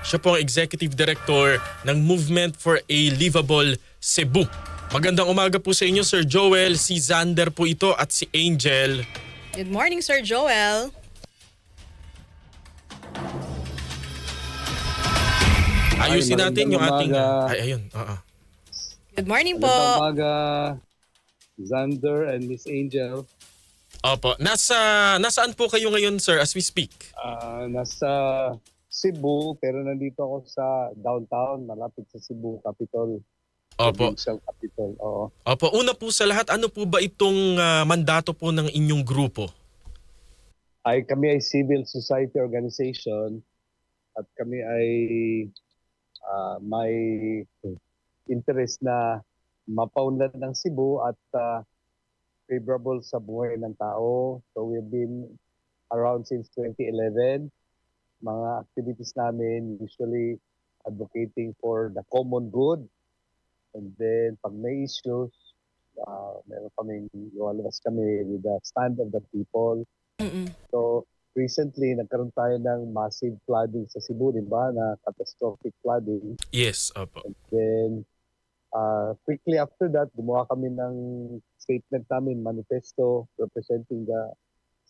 Siya po ang Executive Director ng Movement for a Livable Cebu. Magandang umaga po sa inyo, Sir Joel. Si Xander po ito at si Angel. Good morning, Sir Joel. Ayusin natin yung ating... umaga. Ay, ayun. Good morning po. Magandang umaga, Xander and Miss Angel. Opo. Nasaan po kayo ngayon, sir, as we speak? Nasa Cebu, pero nandito ako sa downtown, malapit sa Cebu Capital. Opo. Provincial Capital. Oo. Opo. Una po sa lahat, ano po ba itong mandato po ng inyong grupo? Kami ay civil society organization at kami ay may interest na mapaunlad ng Cebu at favorable sa buhay ng tao. So we've been around since 2011. Mga activities namin usually advocating for the common good. And then pag may issues, meron kaming lumalabas kami with the stand of the people. So recently, nagkaroon tayo ng massive flooding sa Cebu, di ba? Na catastrophic flooding. Yes, opo. And then quickly after that, gumawa kami ng statement namin, manifesto representing the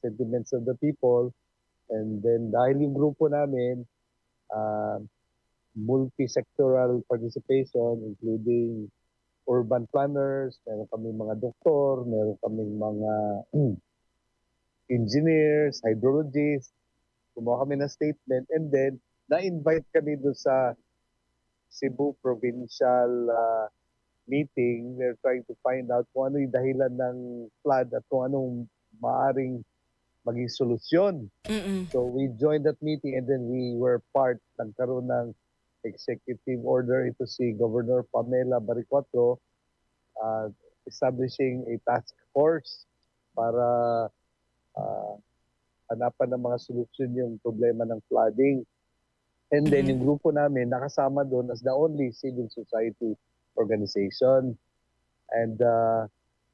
sentiments of the people. And then dahil yung grupo namin, multi-sectoral participation, including urban planners, meron kami mga doktor, meron kami mga engineers, hydrologists, gumawa kami ng statement, and then na-invite kami doon sa Cebu Provincial meeting. They're trying to find out kung ano yung dahilan ng flood at kung anong maaring maging solusyon. So we joined that meeting and then we were part, nagkaroon ng executive order ito si Governor Pamela Baricuatro establishing a task force para hanapan ng mga solusyon yung problema ng flooding. And then yung grupo namin nakasama doon as the only civil society organization. And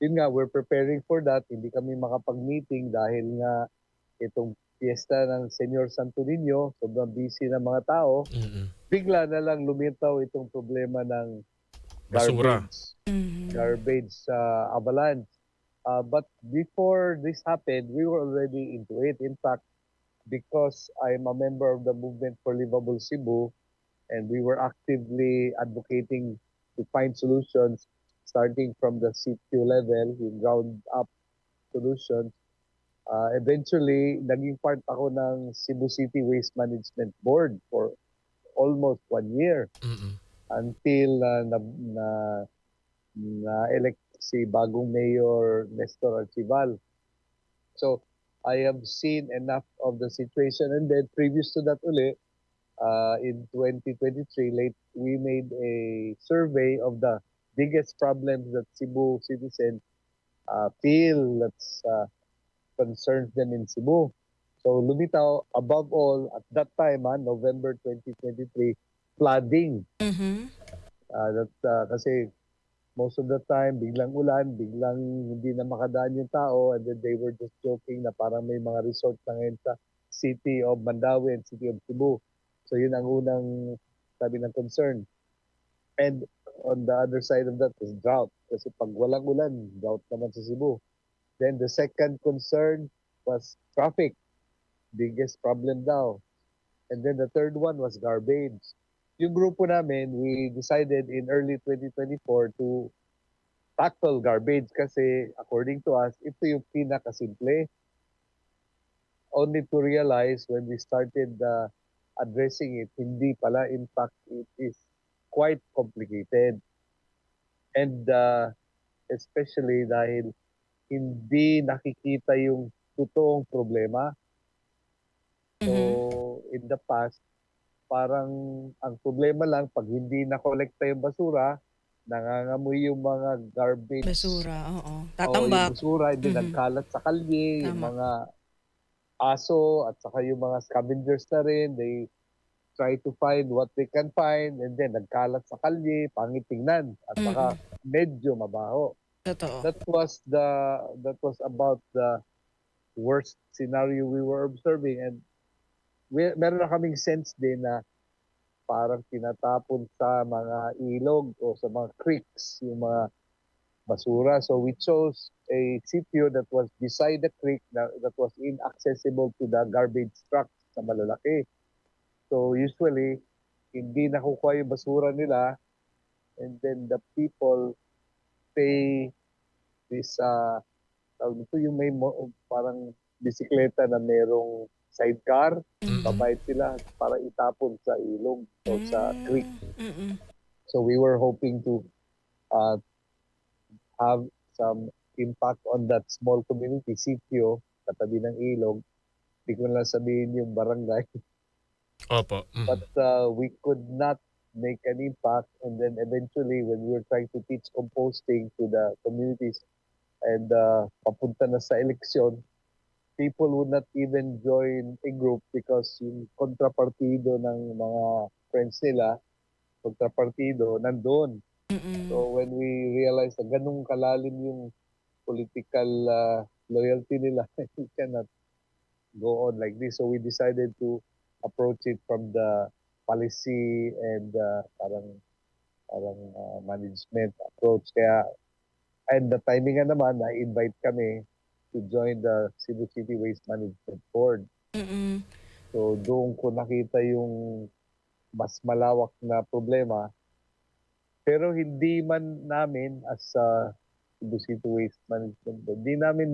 yun nga, we're preparing for that. Hindi kami makapag-meeting dahil nga itong fiesta ng Senyor Santo Niño, sobrang busy ng mga tao. Bigla na lang lumitaw itong problema ng Basura. garbage avalanche. But before this happened, we were already into it. In fact, because I'm a member of the Movement for Livable Cebu, and we were actively advocating to find solutions starting from the CQ level, yung ground up solutions. Eventually, naging part ako ng Cebu City Waste Management Board for almost 1 year until na-elect si bagong Mayor Nestor Archival. So, I have seen enough of the situation, and then previous to that uli, in 2023, we made a survey of the biggest problems that Cebu citizens feel that's concerns them in Cebu. So lumitaw above all at that time, November 2023, flooding. Kasi most of the time, biglang ulan, biglang hindi na makadaan yung tao, and then they were just joking na parang may mga resort na ngayon sa city of Mandawi and city of Cebu. So yun ang unang sabi ng concern. And on the other side of that is drought. Kasi pag walang ulan, drought naman sa Cebu. Then the second concern was traffic. Biggest problem daw. And then the third one was garbage. Yung grupo namin, we decided in early 2024 to tackle garbage kasi according to us, ito yung pinakasimple. Only to realize when we started addressing it, hindi pala. In fact, it is quite complicated. And especially dahil hindi nakikita yung totoong problema. So, in the past, parang ang problema lang, pag hindi na-collecta yung basura, nangangamoy yung mga garbage. Basura, oo. O yung Tatambak. basura, hindi nagkalat sa kalye, yung Tama. mga aso, at saka yung mga scavengers na rin, they try to find what they can find, and then nagkalat sa kalye, pangit tingnan, at saka medyo mabaho. Totoo. That was about the worst scenario we were observing, and meron na kaming sense din na parang tinatapon sa mga ilog o sa mga creeks yung mga basura. So we chose a sitio that was beside the creek that was inaccessible to the garbage trucks na malalaki. So usually, hindi nakukuha yung basura nila, and then the people pay this, tawag nito, yung may parang bisikleta na merong sidecar, Mm-mm. babayad sila para itapon sa ilog o sa creek. Mm-mm. So we were hoping to uh, have some impact on that small community, sitio, katabi ng ilog. Hindi ko na lang sabihin yung barangay. Opo. But we could not make an impact. And then eventually, when we were trying to teach composting to the communities and papunta na sa eleksyon, people would not even join a group because yung kontrapartido ng mga friends nila, kontrapartido, nandun. Mm-mm. So when we realized na ganun kalalim yung political loyalty nila, we cannot go on like this. So we decided to approach it from the policy and parang management approach. Kaya, and the timing nga naman, na-invite kami to join the Cebu City Waste Management Board. Mm-mm. So doon ko nakita yung mas malawak na problema. Pero hindi man namin as Cebu City Waste Management Board, hindi namin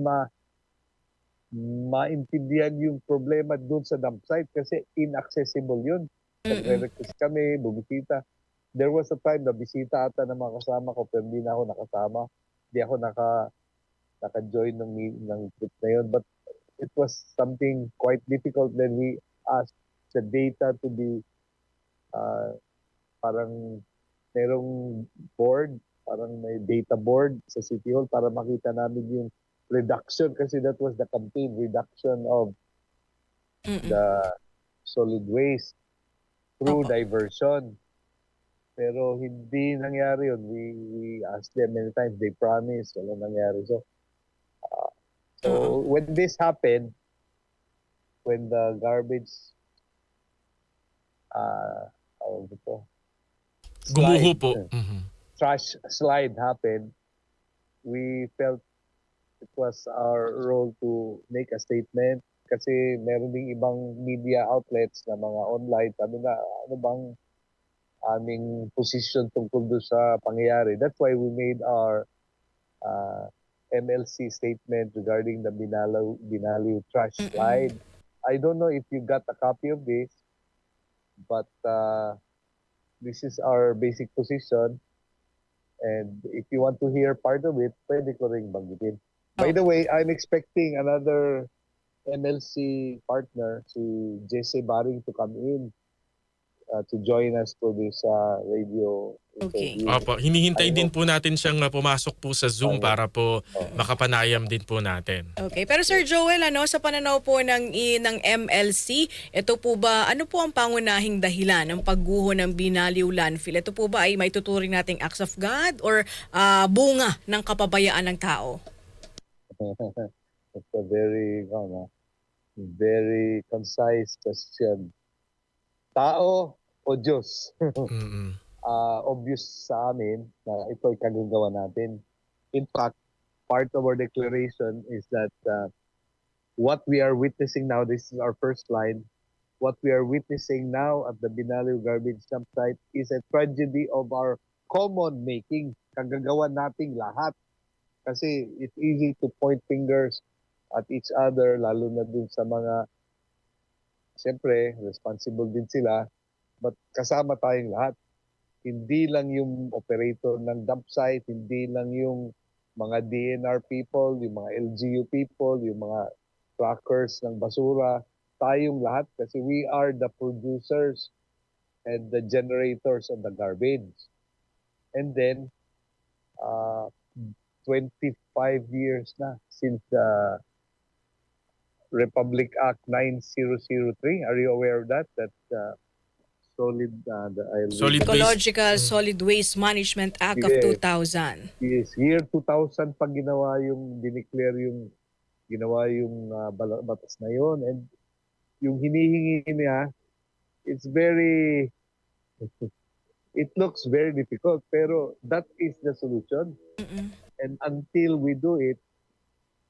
maintindihan yung problema doon sa dump site kasi inaccessible yun. Nagre-request kami, bubisita. There was a time na bisita ata ng mga kasama ko pero hindi na ako nakasama. Hindi ako naka-join ng trip na yun. But it was something quite difficult. Then we asked the data to be parang merong board, parang may data board sa City Hall para makita namin yung reduction kasi that was the campaign, reduction of the solid waste through Opo. diversion. Pero hindi nangyari yun. We asked them many times, they promised, wala nangyari. So when this happened, when the garbage tawag ito, Gumuho slide, po. Mhm. trash slide happened, we felt it was our role to make a statement kasi meron ding ibang media outlets na mga online. Sabi na, ano bang aming position tungkol doon sa pangyayari. That's why we made our MLC statement regarding the Binaliw trash slide. I don't know if you got a copy of this, but this is our basic position. And if you want to hear part of it, pwede ko ring banggitin. By the way, I'm expecting another MLC partner, si Jesse Baring, to come in to join us for this radio Okay. interview. Opo, hinihintay I din hope- po natin siyang pumasok po sa Zoom para po makapanayam din po natin. Okay. Pero Sir Joel, sa pananaw po ng MLC, ito po ba, ano po ang pangunahing dahilan ng pagguho ng Binaliw landfill? Ito po ba ay may tuturing nating acts of God or bunga ng kapabayaan ng tao? It's a very concise question. Tao o Diyos? Mm-mm. Obvious sa amin na ito ay kagagawa natin. In fact, part of our declaration is that what we are witnessing now, this is our first line, what we are witnessing now at the Binaliw garbage dump site is a tragedy of our common making. Kagagawa nating lahat. Kasi it's easy to point fingers at each other, lalo na dun sa mga, siyempre, responsible din sila, but kasama tayong lahat. Hindi lang yung operator ng dump site, hindi lang yung mga DNR people, yung mga LGU people, yung mga truckers ng basura, tayong lahat kasi we are the producers and the generators of the garbage. And then, 25 years na since the Republic Act 9003. Are you aware of that? That solid, I'll read Solid it. Ecological Solid Waste Management Act of Yes. 2000. Yes, year 2000 pag ginawa yung batas na yon, and yung hinihingi niya, it's very It looks very difficult, pero that is the solution. Mm-mm. And until we do it,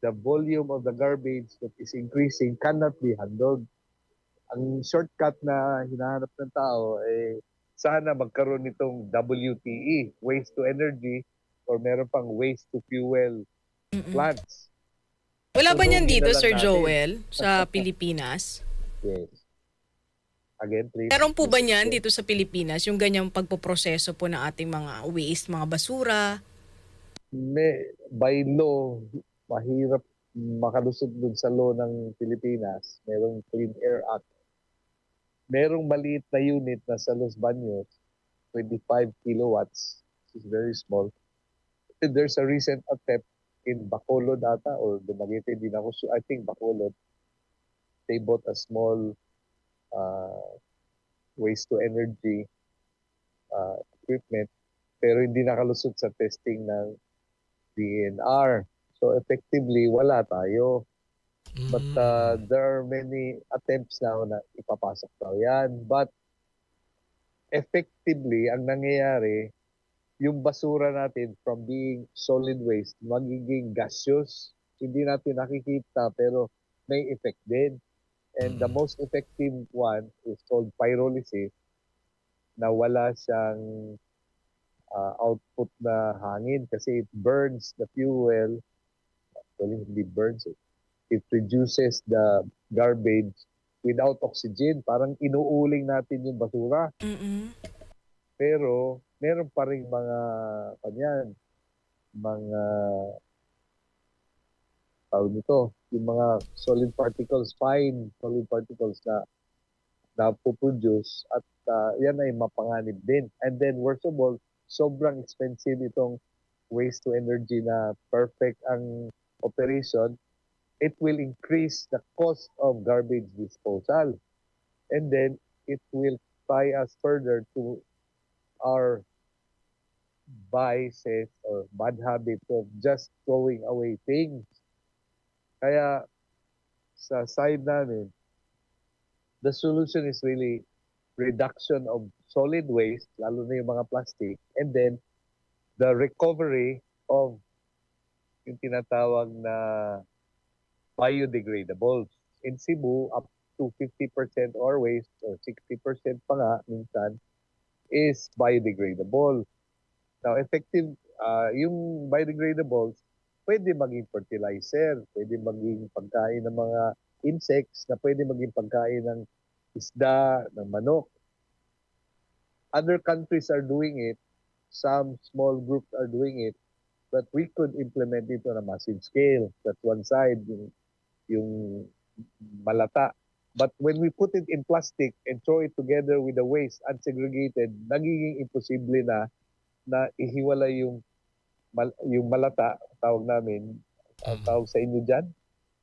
the volume of the garbage that is increasing cannot be handled. Ang shortcut na hinahanap ng tao eh sana magkaroon nitong WTE, waste to energy, or meron pang waste to fuel Mm-mm. plants. Wala ba niyan Tulungin dito, na lang Sir natin. Joel, sa Pilipinas? Yes. Again, please. Meron po ba niyan dito sa Pilipinas, yung ganyang pagpoproseso po ng ating mga waste, mga basura? By law, mahirap makalusot dun sa law ng Pilipinas. Merong Clean Air Act. Merong maliit na unit na sa Los Baños, 25 kilowatts, which is very small. And there's a recent attempt in Bacolod ata, or Dumaguete, din ako, I think Bacolod. They bought a small waste to energy equipment, pero hindi nakalusot sa testing ng DNR. So effectively, wala tayo. But there are many attempts now na ipapasok daw yan. But effectively, ang nangyayari, yung basura natin from being solid waste, magiging gaseous. Hindi natin nakikita pero may effect din. And the most effective one is called pyrolysis, na wala siyang output na hangin kasi it burns the fuel. Actually, hindi burns it. It reduces the garbage without oxygen. Parang inuuling natin yung basura. Mm-mm. Pero meron pa rin mga tawag nito, yung mga solid particles, fine solid particles na napoproduce at yan ay mapanganib din. And then worst of all, sobrang expensive itong waste to energy na perfect ang operation. It will increase the cost of garbage disposal. And then it will tie us further to our vices or bad habits of just throwing away things. Kaya sa side namin, the solution is really reduction of solid waste, lalo na yung mga plastic, and then the recovery of yung tinatawag na biodegradables. In Cebu, up to 50% or waste, or 60% pa nga minsan, is biodegradable. Now, effective, yung biodegradables, pwede maging fertilizer, pwede maging pagkain ng mga insects, na pwede maging pagkain ng isda, ng manok. Other countries are doing it, some small groups are doing it, but we could implement it on a massive scale. That's one side, yung malata. But when we put it in plastic and throw it together with the waste unsegregated, nagiging imposible na ihiwala yung malata, tawag namin, tawag sa inyo dyan,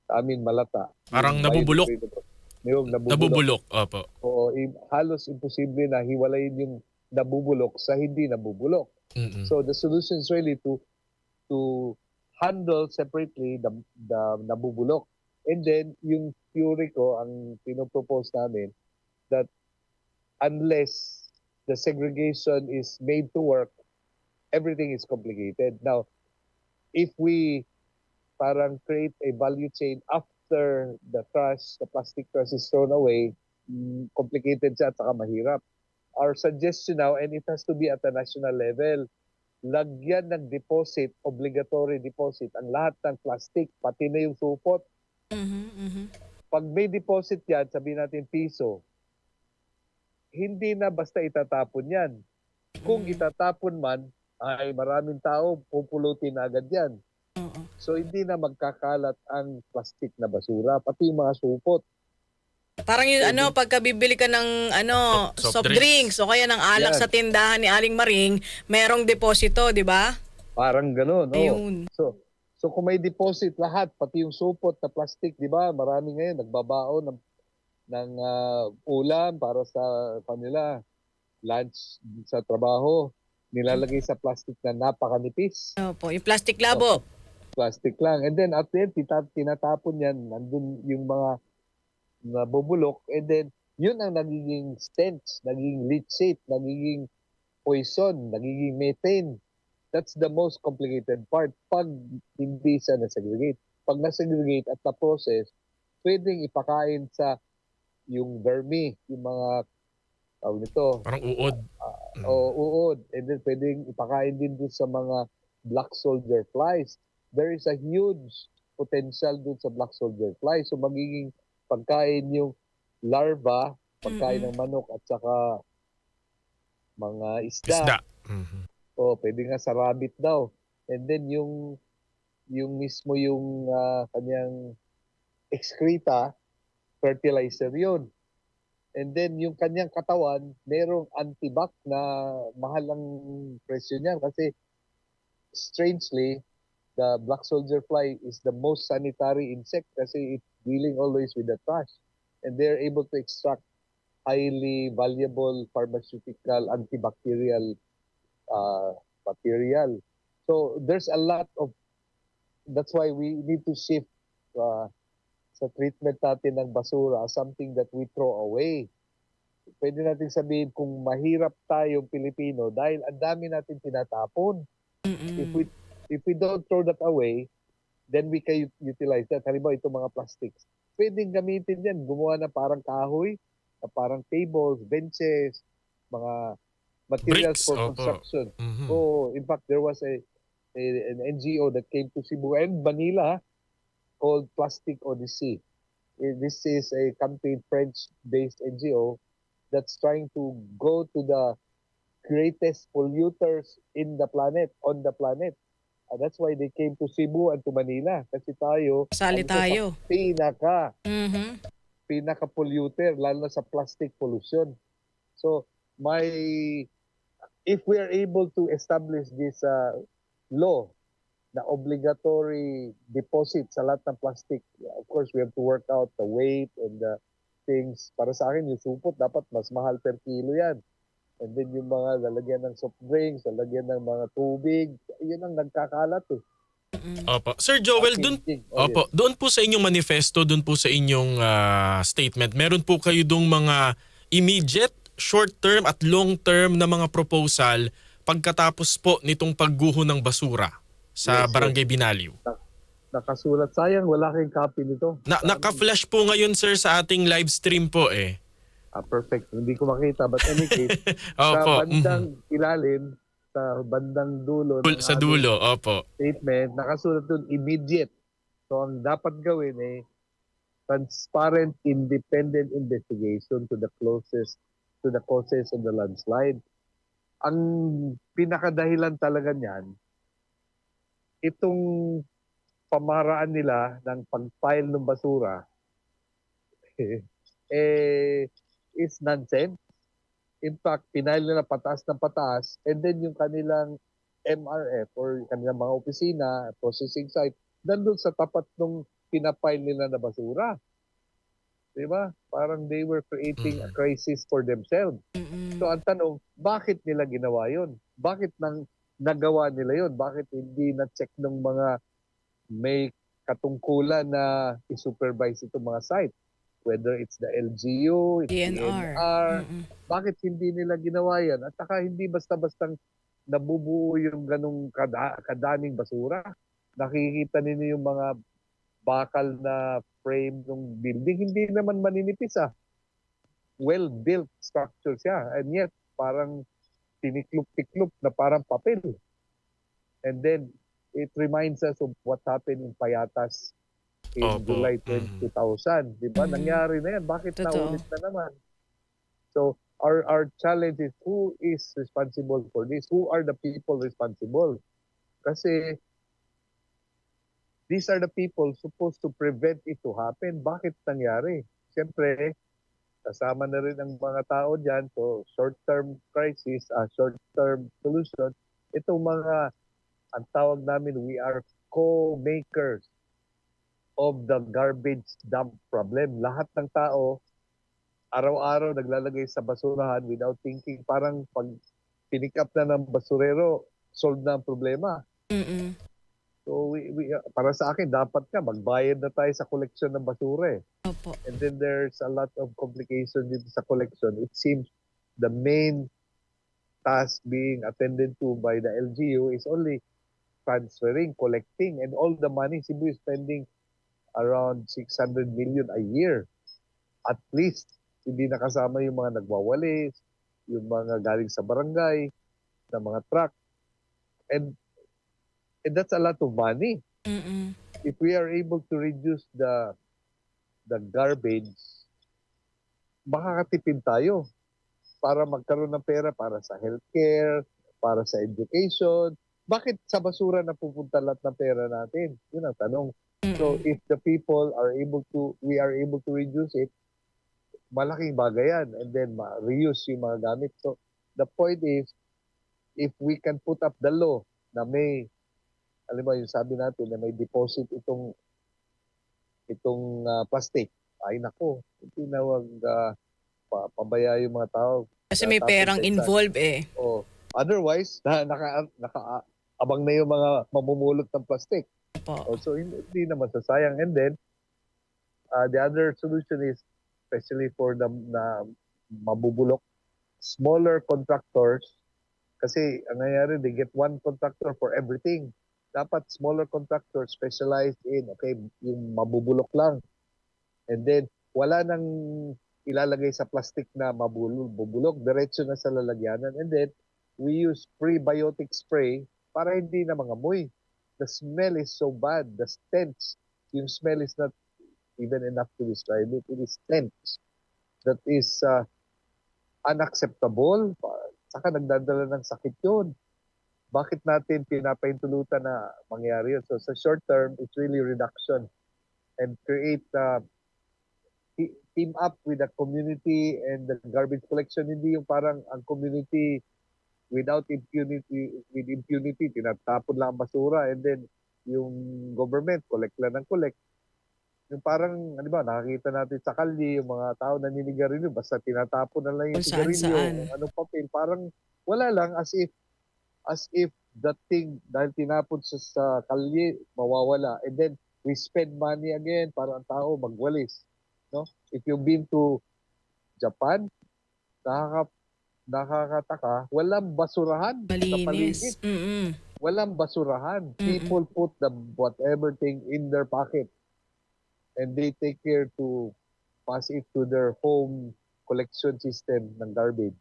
sa amin malata. Parang nabubulok. Yung Nabubulok, opo. Oo, halos imposible na hiwalayin yung nabubulok sa hindi nabubulok. Mm-mm. So the solution is really to handle separately the nabubulok. And then yung theory ko, ang pinopropose namin, that unless the segregation is made to work, everything is complicated. Now, if we parang create a value chain after the plastic trash is thrown away, complicated siya at saka mahirap. Our suggestion now, and it has to be at a national level, lagyan ng deposit, obligatory deposit, ang lahat ng plastic, pati na yung supot. Pag may deposit yan, sabihin natin piso, hindi na basta itatapon yan. Kung itatapon man, ay maraming tao pupulutin agad yan. So hindi na magkakalat ang plastic na basura, pati yung mga supot. Parang yung pagka bibili ka ng soft drinks o kaya ng alak Yan. sa tindahan ni Aling Maring, merong deposito, di ba? Parang gano'n. Ayun. So kung may deposit lahat, pati yung supot na plastic, di ba? Marami ngayon nagbabaon ng ulam para sa kanila, lunch sa trabaho. Nilalagay sa plastic na napakanipis. Opo, yung plastic labo. Plastic lang. And then at the end, tinatapon yan. Nandun yung mga nabubulok. And then yun ang nagiging stench, nagiging leachate, nagiging poison, nagiging methane. That's the most complicated part pag hindi siya na-segregate. Pag na-segregate at na-process, pwedeng ipakain sa yung vermi, yung mga tawag nito, Parang uod. o uod. And then pwedeng ipakain din dun sa mga black soldier flies. There is a huge potential dun sa black soldier flies. So magiging pagkain yung larva, pagkain ng manok at saka mga isda. Isda. Mhm. O pwede nga sa rabbit daw. And then yung mismo yung kanyang excreta, fertilizer yun. And then yung kanyang katawan, merong antibac na mahal ang presyo niyan kasi strangely, the black soldier fly is the most sanitary insect kasi it's dealing always with the trash. And they're able to extract highly valuable pharmaceutical antibacterial material. So there's a lot of, that's why we need to shift sa treatment natin ng basura as something that we throw away. Pwede natin sabihin kung mahirap tayong Pilipino dahil ang dami natin tinatapon. If we don't throw that away, then we can utilize that. Halimbawa itong mga plastics. Pwedeng gamitin yan. Gumawa na parang kahoy, na parang tables, benches, mga materials Bricks, for opo. construction. Mhm. Oh, in fact, there was an NGO that came to Cebu and Manila called Plastic Odyssey. This is a campaign French-based NGO that's trying to go to the greatest polluters in the planet, on the planet. That's why they came to Cebu and to Manila. Kasi tayo, Sali ano to, sa tayo. pinaka-polluter, lalo na sa plastic pollution. So, if we are able to establish this law na obligatory deposit sa lahat ng plastic, of course, we have to work out the weight and the things. Para sa akin, yung supot, dapat mas mahal per kilo yan. And then yung mga lalagyan ng soft drinks, lalagyan ng mga tubig, yun ang nagkakalat eh. Opo. Sir Joel, opo, doon po sa inyong manifesto, doon po sa inyong statement, meron po kayo dong mga immediate, short-term at long-term na mga proposal pagkatapos po nitong pagguho ng basura sa Yes, Barangay Binaliw. Nakasulat. Sayang, wala kayong copy nito. Naka-flash po ngayon sir sa ating live stream po eh. Perfect. Hindi ko makita. But any case, Opo. sa bandang ilalim, sa bandang dulo ng Sa aming dulo, opo. statement, nakasulat doon immediate. So ang dapat gawin ay transparent, independent investigation to the causes of the landslide. Ang pinakadahilan talaga niyan, itong pamaraan nila ng pag-file ng basura is nonsense. In fact, pinail nila pataas ng pataas and then yung kanilang MRF or kanilang mga opisina, processing site, nandun sa tapat nung pinapile nila na basura. Diba? Parang they were creating a crisis for themselves. So ang tanong, bakit nila ginawa yun? Bakit nagawa nila yun? Bakit hindi na-check ng mga may katungkulan na i-supervise itong mga site? Whether it's the LGU, it's the DNR, bakit hindi nila ginawa yan? At saka hindi basta-bastang nabubuo yung ganong kadaming basura. Nakikita ninyo yung mga bakal na frame ng building, hindi naman maninipis well-built structure siya. And yet, parang tiniklop-tiklop na parang papel. And then, it reminds us of what happened in Payatas in July 2000. Diba? Nangyari na yan. Bakit naulit na naman? So, our challenge is who is responsible for this? Who are the people responsible? Kasi these are the people supposed to prevent it to happen. Bakit nangyari? Siyempre, kasama na rin ang mga tao dyan. So, short-term crisis, short-term solution. Itong mga, ang tawag namin, we are co-makers of the garbage dump problem. Lahat ng tao, araw-araw naglalagay sa basurahan without thinking. Parang pag pinick up na ng basurero, solve na ang problema. So para sa akin, dapat ka magbayad na tayo sa koleksyon ng basura eh. Opo. And then there's a lot of complication dito sa collection. It seems the main task being attended to by the LGU is only transferring, collecting, and all the money Cebu is spending around 600 million a year. At least, hindi nakasama yung mga nagwawalis, yung mga galing sa barangay, na mga truck. And that's a lot of money. Mm-mm. If we are able to reduce the garbage, makakatipid tayo para magkaroon ng pera para sa healthcare, para sa education. Bakit sa basura na pupunta lahat ng pera natin? Yun ang tanong. So if the people are we are able to reduce it, malaking bagay yan. And then reuse yung mga gamit. So the point is, if we can put up the law na may, alam mo yung sabi natin na may deposit itong plastic, ay nako, hindi na wag pabaya yung mga tao. Kasi may perang involved eh. Oh, otherwise, nakaabang na yung mga mamumulot ng plastic. Opo. So hindi na masasayang. And then, the other solution is, especially for the mabubulok, smaller contractors, kasi ang nangyayari, they get one contractor for everything. Dapat smaller contractors specialized in, okay, yung mabubulok lang. And then, wala nang ilalagay sa plastic na mabubulok, diretso na sa lalagyanan. And then, we use prebiotic spray para hindi na mangamoy. The smell is so bad. The stench, yung smell is not even enough to describe it. It is stench that is unacceptable. Saka nagdadala ng sakit yun. Bakit natin pinapaintulutan na mangyari yun? So sa short term, it's really reduction and create team up with the community and the garbage collection. Hindi yung parang ang community with impunity, tinatapon lang ang basura and then yung government, collect lang ng collect. Yung parang, ano ba, nakakita natin sa kalye, yung mga tao naninigarilyo, basta tinatapon na lang yung sigarilyo, anong papel, parang wala lang, as if that thing, dahil tinapon sa kalye, mawawala. And then, we spend money again para ang tao magwalis. No? If you've been to Japan, nakakataka, walang basurahan sa paligid. Malinis. Mm-mm. Walang basurahan. People put the whatever thing in their pocket and they take care to pass it to their home collection system ng garbage.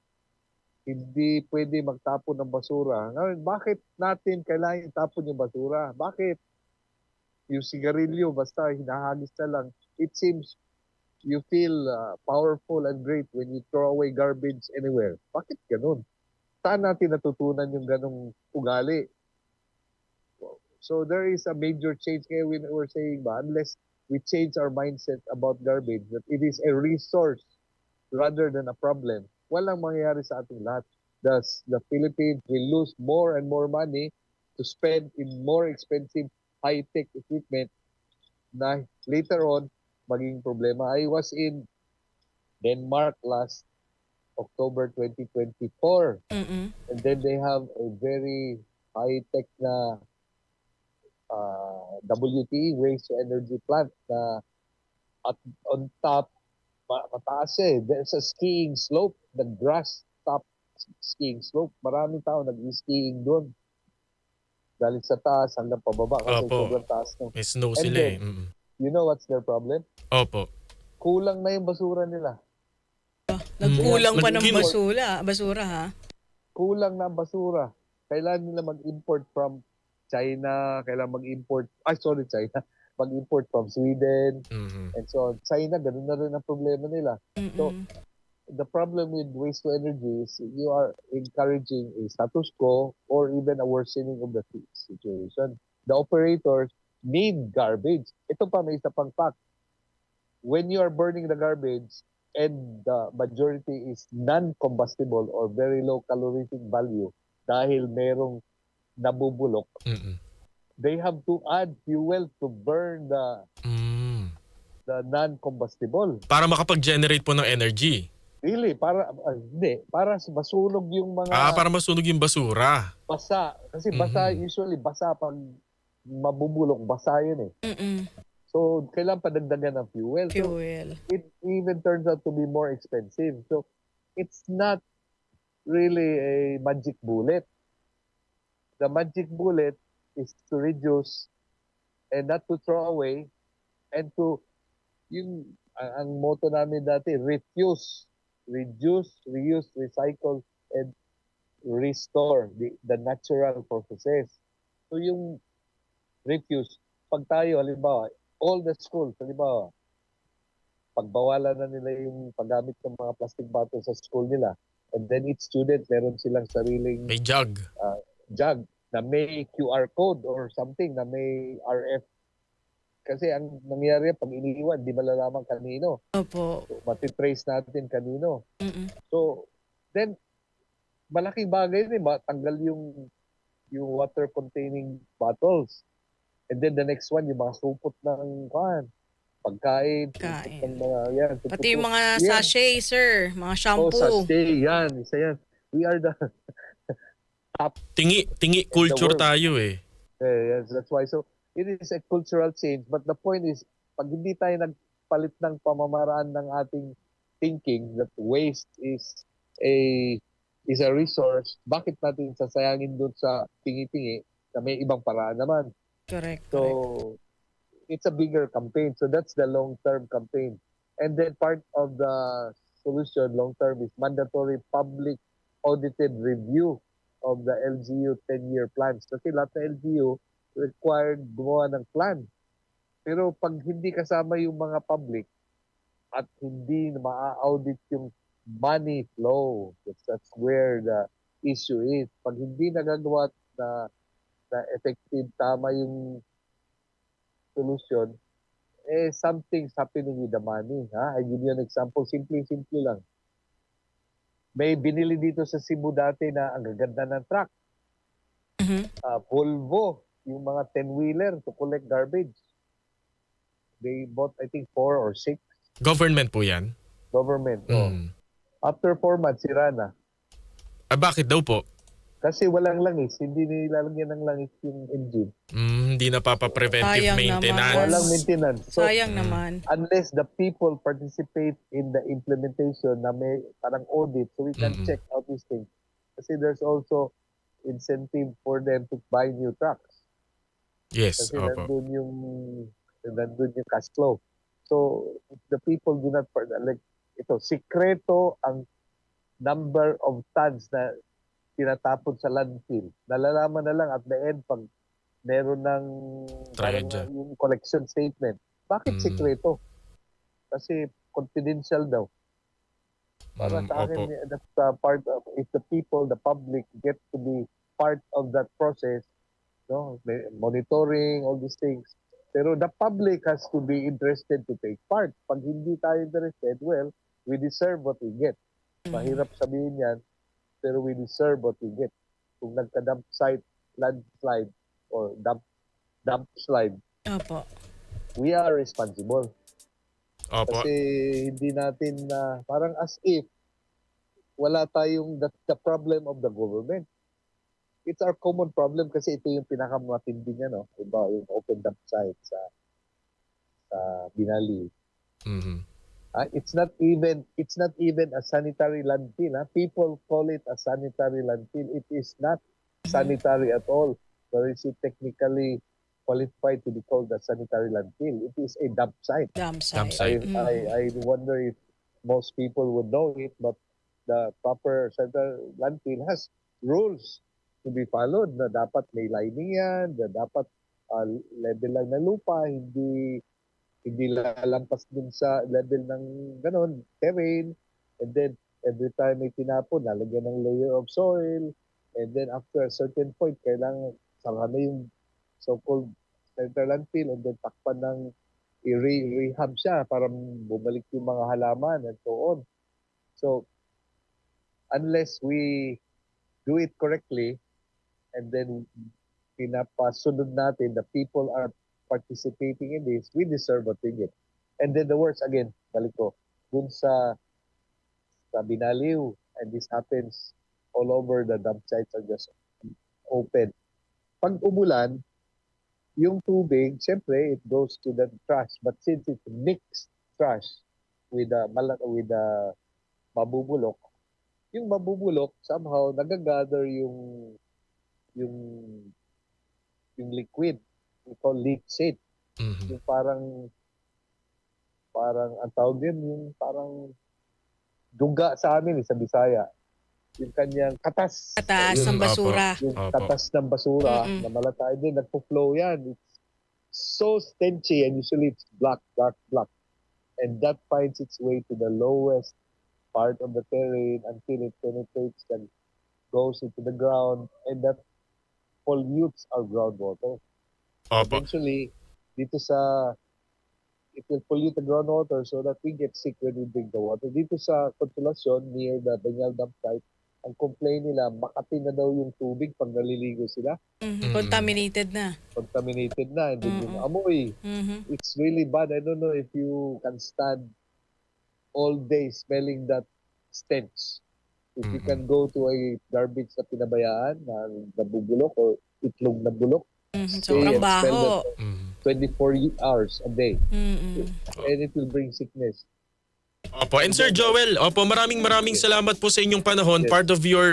Hindi pwede magtapon ng basura. Ngayon, bakit natin kailangan itapon yung basura? Bakit? Yung sigarilyo, basta hinahagis na lang. It seems you feel powerful and great when you throw away garbage anywhere. Bakit ganun? Saan natin natutunan yung ganung ugali? So there is a major change. Kaya we're saying ba, unless we change our mindset about garbage, that it is a resource rather than a problem, walang mangyayari sa ating lahat. Thus, the Philippines will lose more and more money to spend in more expensive high-tech equipment na later on maging problema. I was in Denmark last October 2024 Mm-mm. and then they have a very high-tech na WTE, waste to energy plant na at on top mataas eh. There's a skiing slope, the grass top skiing slope. Maraming tao nag-skiing doon. Galing sa taas hanggang pababa kasi Opo. sobrang taas. No? May snow And sila then, eh. you know what's their problem? Opo. Kulang na yung basura nila. Nagkulang pa ng Nagkin- basura ha. Kulang na ang basura. Kailangan nila mag-import from China, kailangan mag-import, China, mag-import from Sweden, Mhm. and so on. China, ganun na rin ang problema nila. So, Mm-mm. the problem with waste to energy is you are encouraging a status quo or even a worsening of the situation. The operators need garbage. Ito pa, may isa pang fact. When you are burning the garbage and the majority is non-combustible or very low calorific value dahil merong nabubulok, Mhm. they have to add fuel to burn the Mm. non-combustible. Para makapag-generate po ng energy. Really, hindi, para masunog yung mga Para masunog yung basura. basa. Kasi basa, usually basa pag mabubulok, basa yun eh. Mm-mm. So, kailangan padagdagan ng fuel. So, Fuel. it even turns out to be more expensive. So, it's not really a magic bullet. The magic bullet is to reduce and not to throw away and to, yung, ang motto namin dati, refuse, reduce, reuse, recycle, and restore the natural processes. So, yung refuse, pag tayo, halimbawa, all the schools, halimbawa, pagbawalan na nila yung paggamit ng mga plastic bottles sa school nila. And then each student, meron silang sariling May jug. jug na may QR code or something na may RF. Kasi ang nangyayari, pag iniiwan, di malalaman kanino. Opo. So, matitrace natin kanino. Mm-mm. So, then, malaking bagay din, tanggal yung water-containing bottles. And then the next one, yung mga supot ng pagkain, supot ng mga, yan. Pati yung mga yan. sachet, sir. Mga shampoo. Sachet, yan. Isa yan. We are the, Tingi culture world. tayo eh. yes, that's why. So, it is a cultural change. But the point is, pag hindi tayo nagpalit ng pamamaraan ng ating thinking that waste is a resource, bakit natin sasayangin doon sa tingi-tingi na may ibang paraan naman? Correct. So, it's a bigger campaign. So, that's the long-term campaign. And then part of the solution, long-term, is mandatory public audited review of the LGU 10-year plans. Kasi lahat ng LGU required gumawa ng plan. Pero pag hindi kasama yung mga public at hindi ma-audit yung money flow, that's where the issue is. Pag hindi nagagawa na effective, tama yung solution, something's happening with the money. I give you an example, simple lang. May binili dito sa Cebu dati na ang gaganda ng truck. Mhm. Volvo, yung mga 10-wheeler to collect garbage. They bought, I think, 4 or 6. Government po yan. Government. After 4 months, sira na. Bakit daw po? Kasi walang langis. Hindi nilalagyan ng langis yung engine. Hindi na preventive Sayang maintenance. naman. Walang maintenance. So, Sayang naman. unless the people participate in the implementation na may parang audit, so we can check out these things. Kasi there's also incentive for them to buy new trucks. Yes, Kasi opo. nandun yung cash flow. So, if the people do not, like, sikreto ang number of tons na tinatapon sa landfill. Nalalaman na lang at the end pag meron ng Trahedya. yung collection statement. Bakit sikreto? Kasi confidential daw. Para sa akin, Opo. that's part of, if the people, the public get to be part of that process, monitoring, all these things. Pero the public has to be interested to take part. Pag hindi tayo interested, well, we deserve what we get. Mahirap sabihin yan, pero we deserve what we get. Kung nagka-dump site, landslide, or dump slide, Opo. we are responsible. Opo. Kasi hindi natin parang as if wala tayong the problem of the government. It's our common problem kasi ito yung pinakamatindi niya, no? Diba, yung open dump site sa Binali. It's not even a sanitary landfill. People call it a sanitary landfill. It is not sanitary at all. Nor is it technically qualified to be called a sanitary landfill. It is a dump site. Dump Dump site. site. I wonder if most people would know it, but the proper sanitary landfill has rules to be followed na dapat may lining yan, na dapat level lang na lupa, hindi lalampas din sa level ng terrain, and then every time may tinapon, lalagyan ng layer of soil, and then after a certain point, kailangan saka na yung so-called central landfill, and then takpan ng i-rehab siya para bumalik yung mga halaman and so on. So, unless we do it correctly, and then pinapasunod natin, the people are participating in this, we deserve what we get. And then the worst, again, balik ko, dun sa Binaliw, and this happens all over, the dump sites are just open. Pag umulan, yung tubig, siyempre, it goes to the trash. But since it's mixed trash with mabubulok, yung mabubulok, somehow, nagagather yung liquid. We call leachate. Mhm. Yung parang, ang tawag din, yung parang duga sa amin, sa Bisaya. Yung kanyang katas. Katas Yung- ng basura. Yung Opo. katas ng basura, Mm-mm. na malatay din, nagpo-flow yan. It's so stenchy and usually it's black. And that finds its way to the lowest part of the terrain until it penetrates and goes into the ground, and that pollutes our groundwater. Opo. Eventually, it will pollute the groundwater so that we get sick when we drink the water. Dito sa Consolacion, near the Banyal Dam site, ang complain nila, makati na daw yung tubig pag naliligo sila. Contaminated na. Contaminated na, and then yung amoy. Mhm. It's really bad. I don't know if you can stand all day smelling that stench. If you can go to a garbage na pinabayaan, na nabubulok or itlog na bulok, Mhm. stay Sobrang and smell baho. that Mhm. 24 hours a day. Mm-mm. And it will bring sickness. Opo. And Sir Joel, maraming salamat po sa inyong panahon. Yes. Part of your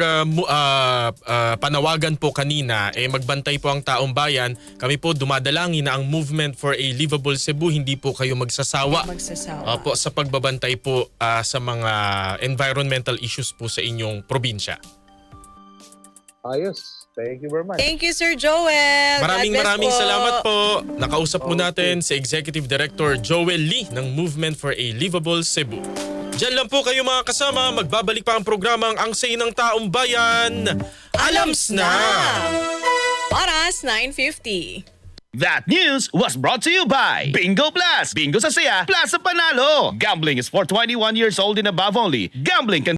panawagan po kanina, magbantay po ang taong bayan. Kami po dumadalangin na ang Movement for a Livable Cebu, hindi po kayo magsasawa. Magsasawa. Opo, sa pagbabantay po sa mga environmental issues po sa inyong probinsya. Ayos. Thank you very much. Thank you, Sir Joel. Maraming God bless po. salamat po. Nakausap po Okay. natin si Executive Director Joel Lee ng Movement for a Livable Cebu. Diyan lang po kayo mga kasama. Magbabalik pa ang programang Ang Say ng Taong Bayan. Alams na! Oras 9:50. That news was brought to you by Bingo Plus. Bingo sa saya, plus sa panalo. Gambling is for 21 years old and above only. Gambling can